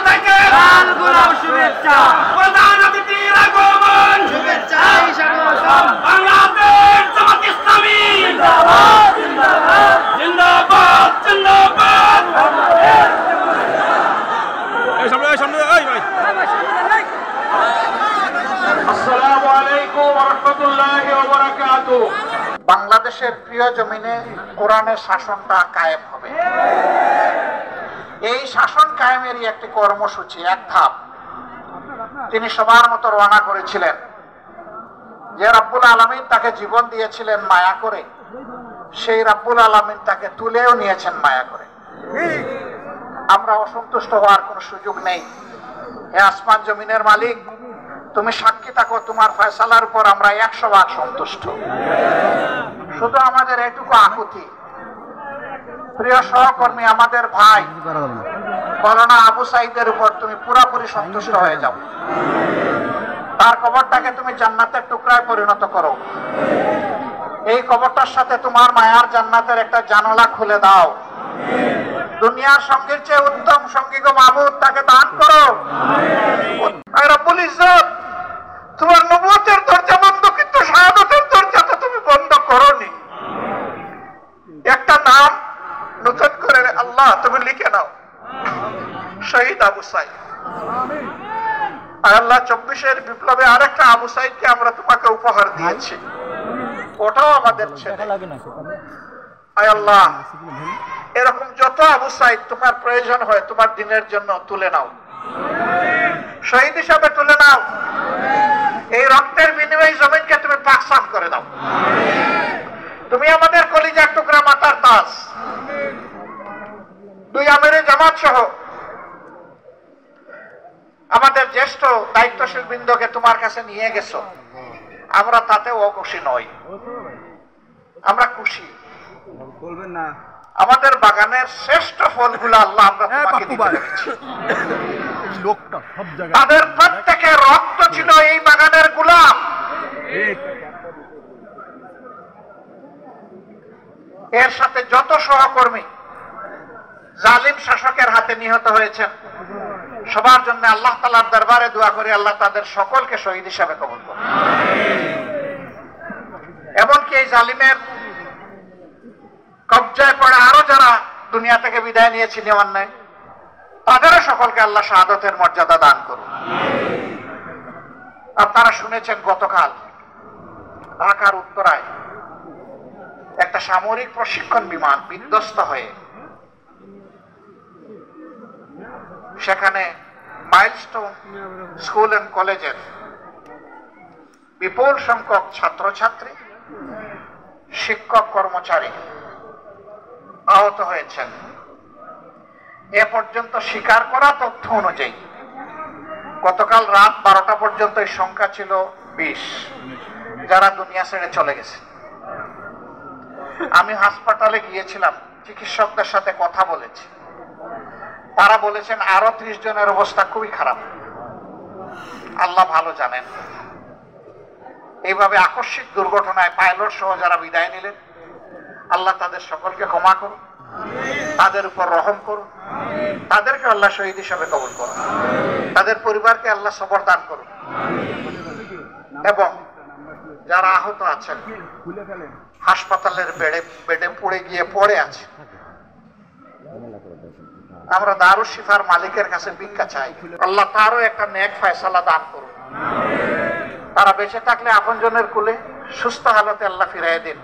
থেকে লাল গোলাপ শুভেচ্ছা, প্রধান অতিথির আগমন শুভেচ্ছায় স্বাগতম। বাংলাদেশ জামাত ইসলামী জিন্দাবাদ জিন্দাবাদ জিন্দাবাদ জিন্দাবাদ। আসসালামু আলাইকুম ওয়া রাহমাতুল্লাহি ওয়া বারাকাতুহু। বাংলাদেশের প্রিয় জমিনে কোরআনের শাসনটা কায়েম হবে। এই শাসন কায়েমেরই একটি কর্মসূচি, এক ধাপ তিনি সবার মতো রওনা করেছিলেন। যে রব্বুল আলামিন তাকে জীবন দিয়েছিলেন মায়া করে, সেই রব্বুল আলামিন তাকে তুলেও নিয়েছেন মায়া করে। আমরা অসন্তুষ্ট হওয়ার কোনো সুযোগ নেই। হে আসমান জমিনের মালিক, তুমি সাক্ষী থাকো, তোমার ফয়সালার উপর আমরা 100% সন্তুষ্ট। শুধু আমাদের এটুকু আকুতি, প্রিয় সহকর্মী, আমাদের ভাই মওলানা আবু সাইদের উপর তুমি পুরোপুরি সন্তুষ্ট হয়ে যাও। তার কবরটাকে তুমি জান্নাতের টুকরায় পরিণত করো। এই কবরটার সাথে তোমার মায়ার জান্নাতের একটা জানালা খুলে দাও। দুনিয়ার সঙ্গীর চেয়ে উত্তম সঙ্গী গো মাবুদ, তাকে দান করো। রব্বুল ইজ্জত, তোমার নবুয়তের দরজা বন্ধ, কিন্তু শাহাদাতের দরজাটা তুমি বন্ধ করোনি। একটা নাম নতুন করে আল্লাহ তুমি লিখে নাও, শহীদ আবু সাইদ। আর আল্লাহ 24-এর বিপ্লবে আরেকটা আবু সাইদকে আমরা তোমাকে উপহার দিয়েছি, ওটাও আমাদের ছেলে। আয় আল্লাহ, এরকম যত আবু সাইদ তোমার প্রয়োজন হয় তোমার দিনের জন্য তুলে নাও, শহীদ হিসাবে তুলে নাও। এই রক্তের বিনিময়ে জমিনকে তুমি পাক সাফ করে দাও। তুমি আমাদের কলিজার টুকরা, মাতার তাজ, দুই আমিরে জামাত সহ আমাদের জ্যেষ্ঠ দায়িত্বশীল বৃন্দকে তোমার কাছে নিয়ে গেছো। আমরা তাতেও অখুশি নই, আমরা খুশি। বলবেন না, আমাদের বাগানের শ্রেষ্ঠ ফলগুলো আল্লাহ আমরা তোমাকে দিতে পেরেছি। তাদের প্রত্যেকের রক্ত ছিল এই বাগানের গোলাপ। এর সাথে যত সহকর্মী জালিম শাসকের হাতে নিহত হয়েছেন, সবার জন্য আল্লাহ তাআলার দরবারে দোয়া করি আল্লাহ তাদের সকলকে শহীদ হিসাবে কবুল করুন। এমনকি এই জালিমের কবজায় পড়ে আরো যারা দুনিয়া থেকে বিদায় নিয়েছে অন্যায়, তাদেরও সকলকে আল্লাহ শাহাদাতের মর্যাদা দান করুন। আপনারা শুনেছেন গতকাল ঢাকার উত্তরায় একটা সামরিক প্রশিক্ষণ বিমান বিধ্বস্ত হয়ে সেখানে মাইলস্টোন স্কুল এন্ড কলেজের বিপুল সংখ্যক ছাত্রছাত্রী, শিক্ষক, কর্মচারী আহত হয়েছেন। এ পর্যন্ত স্বীকার করা তথ্য অনুযায়ী গতকাল রাত 12টা পর্যন্ত এই সংখ্যা ছিল 20 যারা দুনিয়া ছেড়ে চলে গেছে। আমি হাসপাতালে গিয়েছিলাম, চিকিৎসকদের সাথে কথা বলেছি, তারা বলেছেন আরো 30 জনের অবস্থা খুবই খারাপ। আল্লাহ ভালো জানেন। এইভাবে আকস্মিক দুর্ঘটনায় পাইলট সহ যারা বিদায় নিলেন, আল্লাহ তাদের সকলকে ক্ষমা করুন, তাদের উপর রহম করুন, তাদেরকে আল্লাহ শহীদ হিসাবে কবুল করুন, তাদের পরিবারকে আল্লাহ সবর দান করুন। এবং যারা আহত আছেন, হাসপাতালের বেডে পড়ে গিয়ে পড়ে আছে, আমরা দারুস শিফার মালিকের কাছে ভিক্ষা চাই, আল্লাহ তারও একটা নেক ফয়সালা দান করুন। তারা বেঁচে থাকলে আপনজনের কুলে সুস্থ হালতে আল্লাহ ফিরাইয়ে দিন।